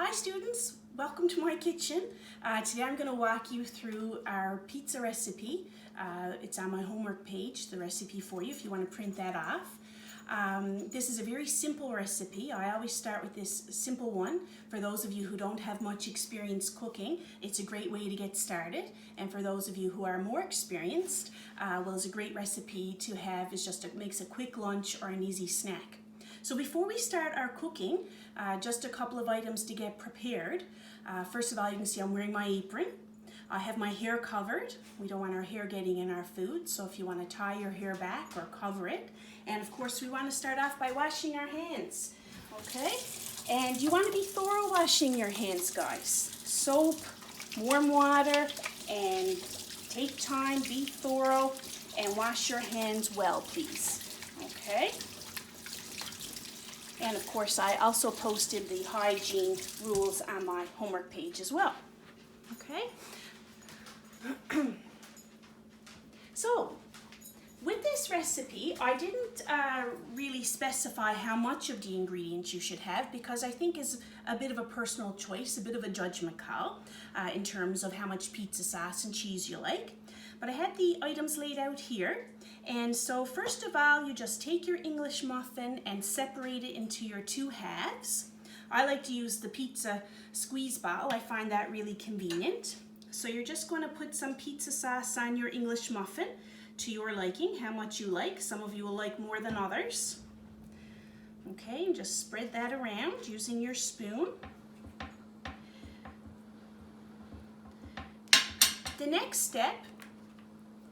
Hi students, welcome to my kitchen. Today I'm going to walk you through our pizza recipe. It's on my homework page, the recipe for you if you want to print that off. This is a very simple recipe. I always start with this simple one. For those of you who don't have much experience cooking, it's a great way to get started. And for those of you who are more experienced, well, it's a great recipe to have. It makes a quick lunch or an easy snack. So before we start our cooking, just a couple of items to get prepared. First of all, you can see I'm wearing my apron. I have my hair covered. We don't want our hair getting in our food, so if you want to tie your hair back or cover it. And of course, we want to start off by washing our hands, okay? And you want to be thorough washing your hands, guys. Soap, warm water, and take time, be thorough, and wash your hands well, please, okay? And of course, I also posted the hygiene rules on my homework page as well. Okay? So, with this recipe, I didn't really specify how much of the ingredients you should have because I think it's a bit of a personal choice, a bit of a judgment call in terms of how much pizza sauce and cheese you like. But I had the items laid out here. And so first of all, you just take your English muffin and separate it into your two halves. I like to use the pizza squeeze bottle. I find that really convenient. So you're just going to put some pizza sauce on your English muffin to your liking, how much you like. Some of you will like more than others. Okay, and just spread that around using your spoon. The next step,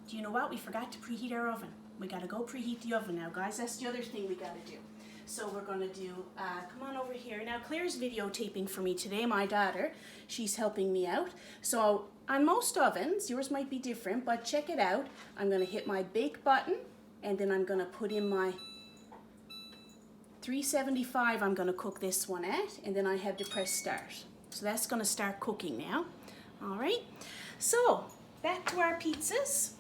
do you know what? We forgot to preheat our oven. We got to go preheat the oven now, guys. That's the other thing we got to do. So we're going to do, come on over here. Now, Claire's videotaping for me today, my daughter. She's helping me out. So on most ovens, yours might be different, but check it out. I'm going to hit my bake button, and then I'm going to put in my 375 I'm going to cook this one at, and then I have to press start. So that's going to start cooking now. All right. So back to our pizzas.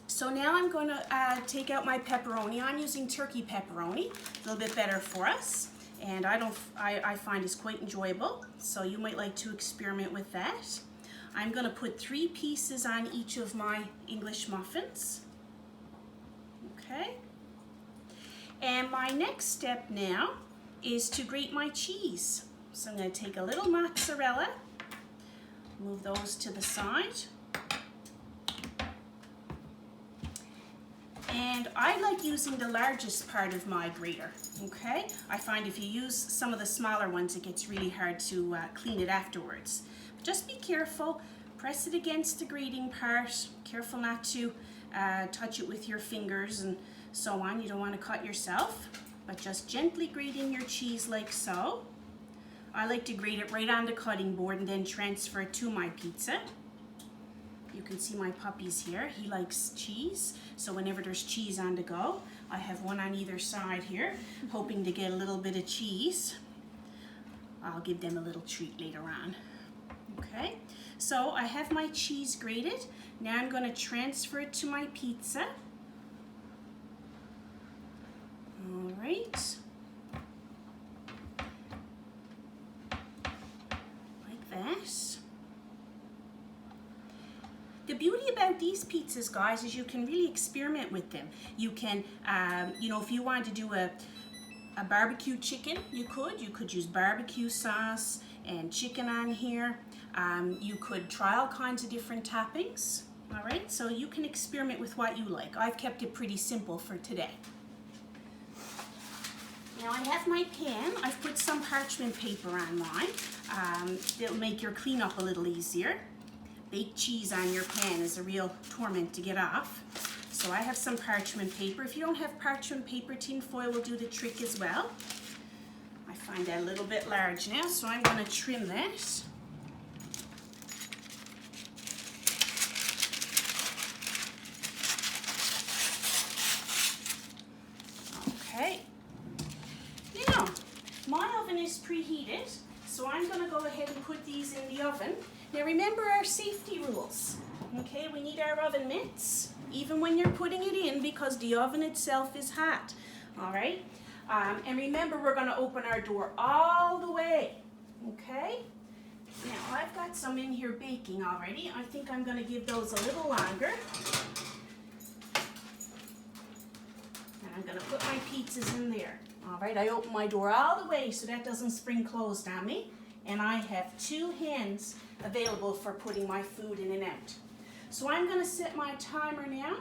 So now I'm going to take out my pepperoni. I'm using turkey pepperoni, a little bit better for us, and I find it's quite enjoyable. So you might like to experiment with that. I'm going to put 3 pieces on each of my English muffins. Okay. And my next step now is to grate my cheese. So I'm going to take a little mozzarella, move those to the side. And I like using the largest part of my grater, okay? I find if you use some of the smaller ones, it gets really hard to clean it afterwards. But just be careful, press it against the grating part, careful not to touch it with your fingers and so on. You don't want to cut yourself, but just gently grating your cheese like so. I like to grate it right on the cutting board and then transfer it to my pizza. You can see my puppy's here. He likes cheese, so whenever there's cheese on the go, I have one on either side here, hoping to get a little bit of cheese. I'll give them a little treat later on. Okay, so I have my cheese grated. Now I'm going to transfer it to my pizza. All right. Like that. The beauty about these pizzas, guys, is you can really experiment with them. You can, you know, if you wanted to do a barbecue chicken, you could use barbecue sauce and chicken on here. You could try all kinds of different toppings, all right? So you can experiment with what you like. I've kept it pretty simple for today. Now I have my pan. I've put some parchment paper on mine. It'll make your cleanup a little easier. Baked cheese on your pan is a real torment to get off. So I have some parchment paper. If you don't have parchment paper, tin foil will do the trick as well. I find that a little bit large now, so I'm going to trim that. Okay. Now, my oven is preheated, so I'm going to go ahead and put these in the oven. Now remember our safety rules, okay? We need our oven mitts, even when you're putting it in, because the oven itself is hot, all right? And remember, we're going to open our door all the way, okay? some in here baking already. I think I'm going to give those a little longer. And I'm going to put my pizzas in there. All right, I open my door all the way so that doesn't spring closed on me. And I have 2 hands available for putting my food in and out. So I'm going to set my timer now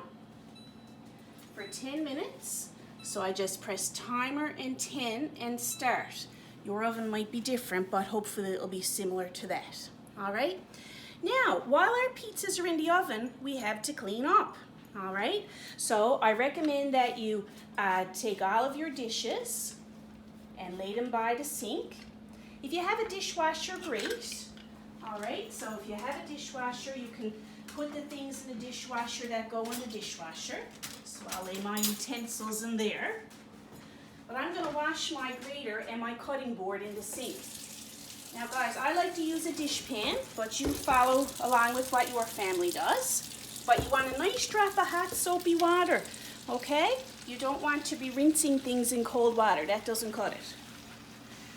for 10 minutes. So I just press timer and 10 and start. Your oven might be different, but hopefully it'll be similar to that. All right? Now, while our pizzas are in the oven, we have to clean up. All right? So I recommend that you take all of your dishes and lay them by the sink. If you have a dishwasher, great. All right? So if you have a dishwasher, you can put the things in the dishwasher that go in the dishwasher. So I'll lay my utensils in there. But I'm going to wash my grater and my cutting board in the sink. Now guys, I like to use a dishpan, but you follow along with what your family does. But you want a nice drop of hot soapy water, okay? You don't want to be rinsing things in cold water. That doesn't cut it.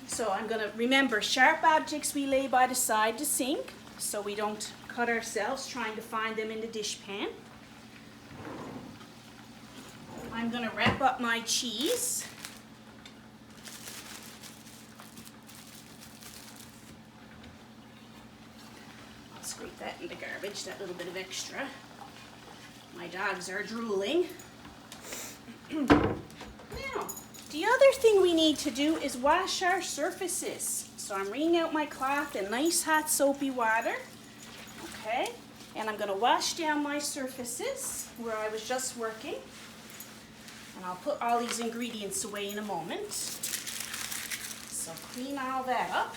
So I'm going to remember, sharp objects we lay by the side of the sink so we don't cut ourselves trying to find them in the dishpan. I'm going to wrap up my cheese. I'll scrape that in the garbage, that little bit of extra. My dogs are drooling. Now, the other thing we need to do is wash our surfaces. So I'm wringing out my cloth in nice hot soapy water. Okay, and I'm going to wash down my surfaces where I was just working. And I'll put all these ingredients away in a moment. So clean all that up.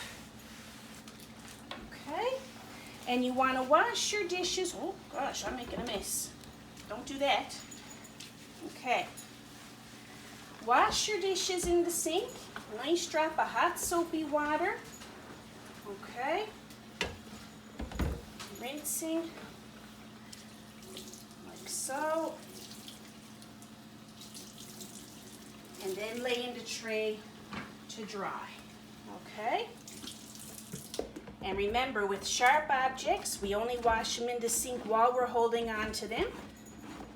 Okay, and you want to wash your dishes. Oh gosh, I'm making a mess. Don't do that. Okay. Wash your dishes in the sink. A nice drop of hot soapy water. Okay. Rinsing like so. And then lay in the tray to dry. Okay. And remember, with sharp objects, we only wash them in the sink while we're holding on to them.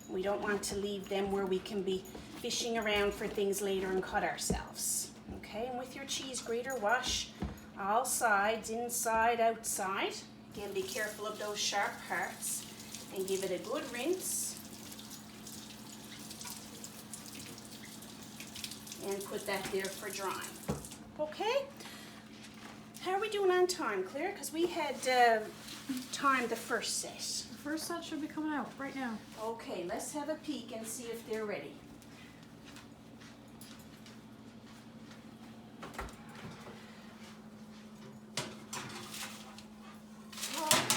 We don't want to leave them where we can be fishing around for things later and cut ourselves. Okay, and with your cheese grater, wash all sides, inside, outside. Again, be careful of those sharp parts and give it a good rinse. And put that there for drying. Okay? How are we doing on time, Claire? Because we had timed the first set. The first set should be coming out right now. Okay, let's have a peek and see if they're ready.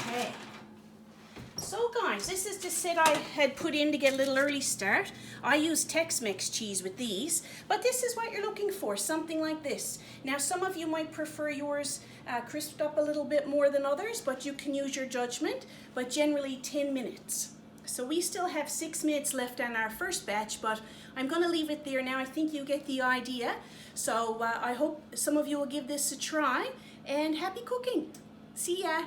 Okay. So guys, this is the set I had put in to get a little early start. I use Tex-Mex cheese with these, but this is what you're looking for, something like this. Now some of you might prefer yours crisped up a little bit more than others, but you can use your judgment, but generally 10 minutes. So we still have 6 minutes left on our first batch, but I'm going to leave it there now. I think you get the idea. So I hope some of you will give this a try, and happy cooking. See ya.